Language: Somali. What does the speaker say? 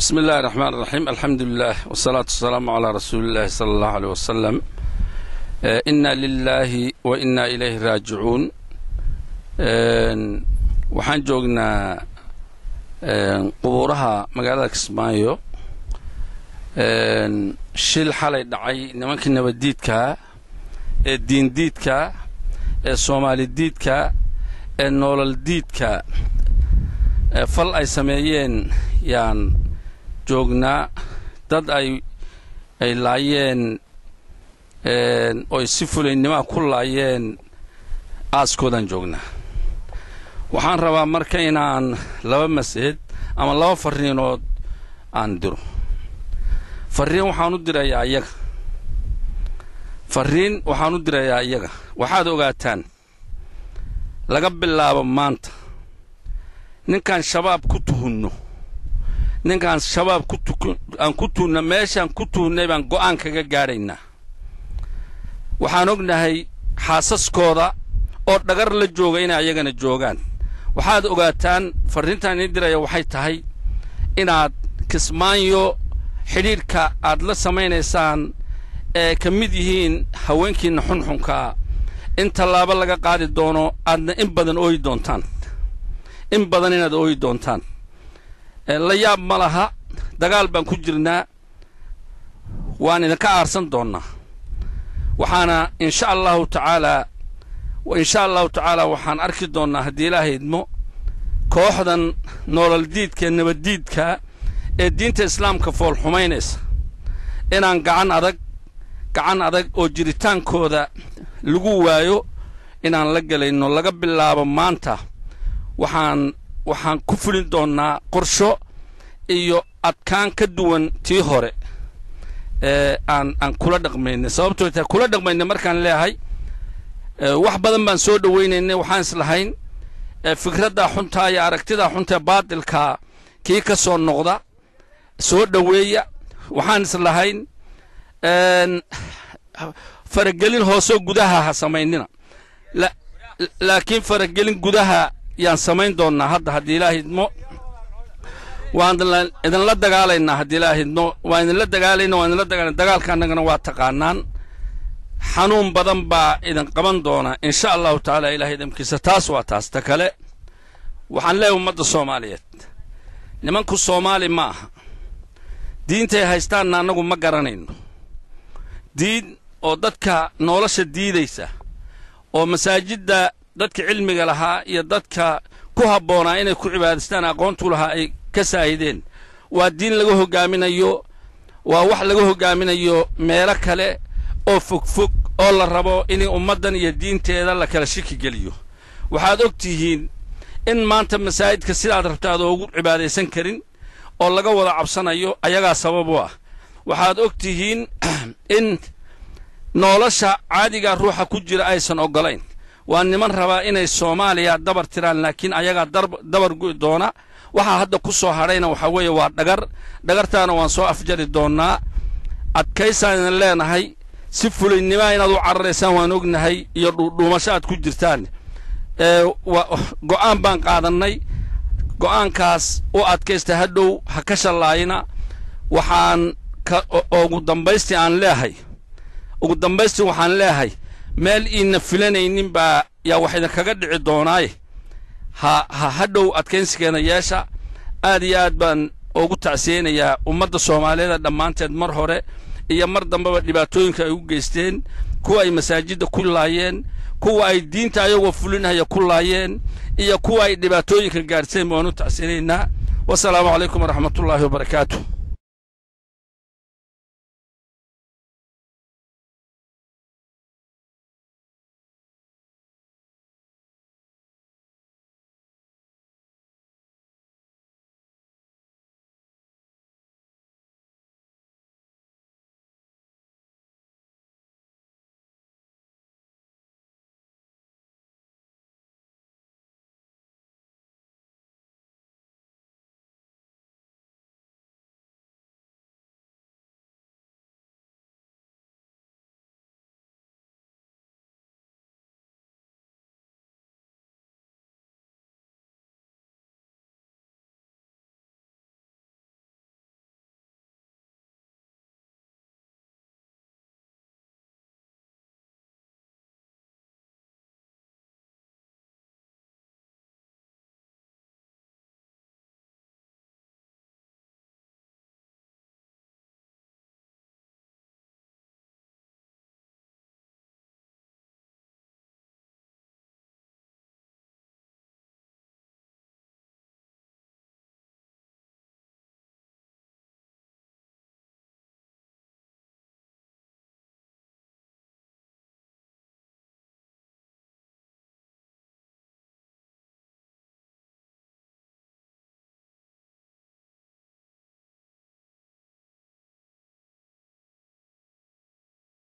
بسم الله الرحمن الرحيم. الحمد لله والصلاة والسلام على رسول الله صلى الله عليه وسلم. إنا لله وإنا إليه راجعون. waxaan joognaa qubuuraha magaalada Kismaayo. shil xalay dhacay nimankii nabadiidka ee diindiidka ee Soomaalidiidka ee nololdiidka fal ay sameeyeen yaan joognaa dad ay laayeen oo si fuleynimo ku laayeen aaskoodan joognaa. waxaan rabaa marka inaan laba mas'id ama laba fariinood aan diro. fariin waxaan u dirayaa iyaga waxaad ogaataan laga bilaabo maanta ninkan shabaab ku tuhunno ninkan shabaab aan ku tuhunno meeshaan ku tuhunnay baan go'aan kaga gaadhaynaa. waxaan ognahay xaasaskooda oo dhagar la jooga inay ayagana joogaan. waxaad ogaataan fariintan idin diraya waxay tahay inaad Kismaayo xiriirka aad la samaynaysaan ee ka mid yihiin haweenkiina xunxunka in tallaabo laga qaadi doono aadna in badan ooyi doontaan inaad ooyi doontaan. la yaab ma laha, dagaal baan ku jirnaa, waan idinka aarsan doonnaa. waxaana insha allahu tacaala waxaan arki doonnaa haddii Ilaahay idmo kooxdan nololdiidka nabaddiidka ee diinta islaamka fool xumaynaysa inaan gacan adag oo jiritaankooda lagu waayo inaan la galayno. laga bilaabo maanta waxaan ku fulin doonnaa qorsho iyo adkaan ka duwan tii hore aan kula dhaqmaynay. sababtoo tahay kula dhaqmaynay markaan leeyahay wax badan baan soo dhawaynaynay. waxaan islahayn fikradda xunta iyo aragtida xunta baadilka kii ka soo noqda soo dhaweeya. waxaan islahayn faragelin hoose gudaha ha samaynina, laakiin faragelin gudaha yaan samayn doonnaa. hadda haddii Ilaahay idmo waan idinla dagaalaynaa. haddii Ilaahay idmo waan idinla dagaalaynaa. dagaalka annagana waa taqaanaan. xanuun badan baa idin qaban doona insha allahu tacaala Ilaahay idamkiisa. taas waa taas. ta kale waxaan leeyahay ummadda Soomaaliyeed, nimanku Soomaali ma aha. diintay haystaanna annagu ma garanayno. diin oo dadka nolosha diidaysa oo masaajidda dadka cilmiga lahaa iyo dadka ku habboonaa inay ku cibaadaystaan aqoontu lahaa ay ka saahideen. waa diin laga hogaaminayo, waa wax laga hogaaminayo meelo kale oo fogfog oo la rabo in ummaddan iyo diinteeda la kala shaki geliyo. waxaad ogtihiin in maanta masaajidka sidaad rabtaad ugu cibaadaysan karin oo laga wada cabsanayo ayagaa sabab u ah. waxaad ogtihiin in nolosha caadiga ruuxa ku jira aysan ogolayn. waa niman rabaa inay Soomaaliya dabar tiraan, laakiin ayagaa dabar go'i doona. waxa hadda ku soo hadhayna waxa weeye waa dhagartaana waan soo afjari doonnaa. adkaysaan leenahay si fulinnimo inaad u cararaysaan waan ognahay iyo dhuumasho aad ku jirtaan. go'aan baan qaadannay. go'aankaas u adkaysta hadhow ha ka shallaayina. waxaan ugu dambaystii waxaan leeyahay meel iina filanaynin baa yaa wax idinkaga dhici doonaaye hadhow adkaynsigeena yeesha. aad iyo aad baan ugu tacsiyeynayaa ummadda Soomaaliyeed dhammaanteed mar hore iyo mar dambeba dhibaatooyinka ay u geysteen, kuwa ay masaajidda ku laayeen, kuwa ay diinta ayagoo fulinaya ku laayeen, iyo kuwa ay dhibaatooyinka gaarsiin. waan u tacsiyeynaynaa. wasalaamu calaykum waraxmatullaahi wabarakaatuh.